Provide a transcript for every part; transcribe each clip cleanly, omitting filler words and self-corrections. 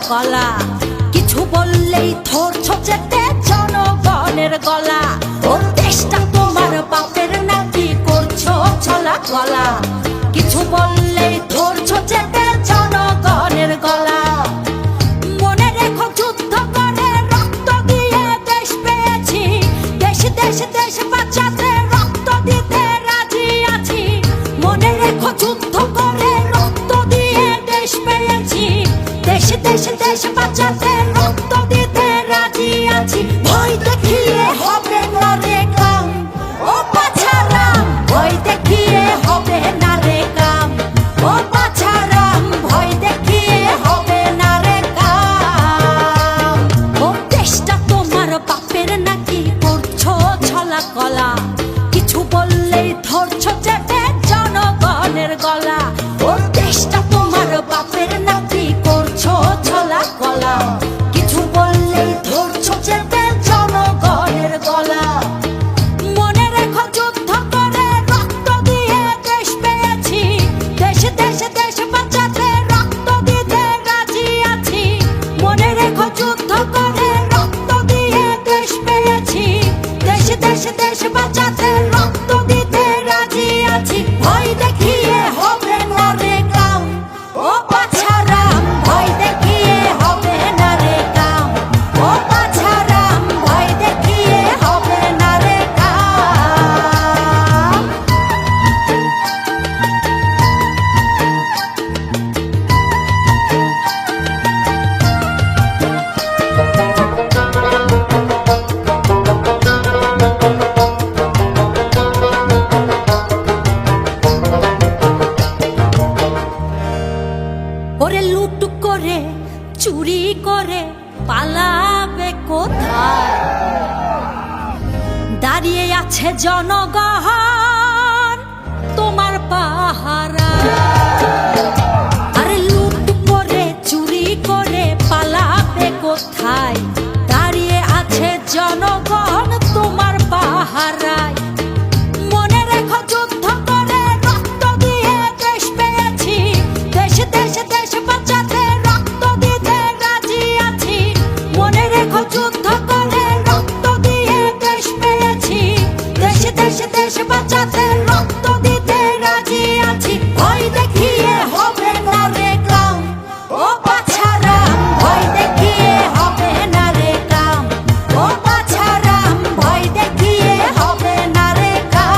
কলা। কিছু বললেই ধরছো চেটে জনগণের গলা। ও দেশটা তোমার বাপের নাকি করছো ছলা কলা। কিছু বললেই ধরছো চেটে জনগণের গলা। মনে রেখো যুদ্ধ করে রক্ত দিয়ে দেশ পেয়েছি। দেশ দেশ দেশ বাঁচাতে রক্ত দিতে রাজি আছি। মনে রেখো যুদ্ধ করে রক্ত দিয়ে দেশ পেয়েছি। দেশ দেশ দেশ বাঁচাতে রক্ত দিতে রাজি আছি। ভয় দেখিয়ে হবে না রে কাম, ও বাছারাম। ভয় দেখিয়ে হবে না রে কাম, ও বাছারাম। ভয় দেখিয়ে হবে না রে কাম। ও দেশটা তোমার বাপের নাকি করছো ছলা কলা। কিছু বললেই ধরছো চেটে জনগণের গলা। ও দেশটা তোমার বাপের নাকি করছো ছলা কলা। কিছু বললেই ধরছো চেটে জনগণের গলা। মনে রেখো যুদ্ধ করে রক্ত দিয়ে দেশ পেয়েছি। দেশ দেশ দেশ বাঁচাতে রক্ত দিতে রাজি আছি। মনে রেখো যুদ্ধ করে রক্ত দিয়ে দেশ পেয়েছি। দেশ দেশ দেশ বাঁচাতে রক্ত দিতে রাজি আছি। ভয় দেখিয়ে হবে না রে কাম, ও বাছারাম। ভয় দেখিয়ে হবে না রে কাম, ও বাছারাম। ভয় দেখিয়ে হবে না রে কাম। ওরে লুট করে চুরি করে পালাবে কোথায়? দাঁড়িয়ে আছে জনগণ তোমার পাহারা। আরে লুট করে চুরি করে পালাবে কোথায়? দাঁড়িয়ে আছে জনগণ তোমার পাহারায়। মনে রেখো যুদ্ধ করে রক্ত দিয়ে দেশ পেয়েছি। দেশ দেশ দেশ বাঁচাতে রক্ত দিতে রাজি আছি। মনে রেখো যুদ্ধ করে রক্ত দিয়ে দেশ পেয়েছি। দেশ দেশ দেশ বাঁচাতে রক্ত দিতে রাজি আছি। ভয় দেখিয়ে হবে না রে কাম, ও বাছারাম। ভয় দেখিয়ে হবে না রে কাম, ও বাছারাম। ভয় দেখিয়ে হবে না রে কাম।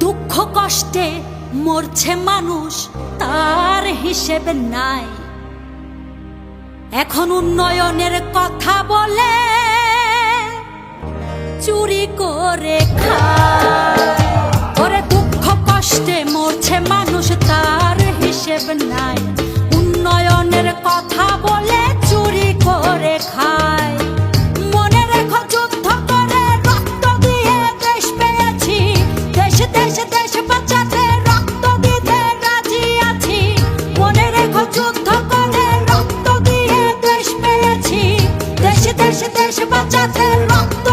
দুঃখ কষ্টে মরছে মানুষ, তার হিসেব নাই। এখন উন্নয়নের কথা বলে চুরি করে খায়। ওরে দুঃখ কষ্টে মরছে মানুষ, তার হিসেব নাই। উন্নয়নের কথা বলে চুরি করে খায়। মনে রেখো যুদ্ধ করে রক্ত দিয়ে দেশ পেয়েছি। দেশ দেশ দেশ বাঁচাতে রক্ত দিতে রাজি আছি। মনে রেখো যুদ্ধ করে রক্ত দিয়ে দেশ পেয়েছি। দেশ দেশ দেশ বাঁচাতে রক্ত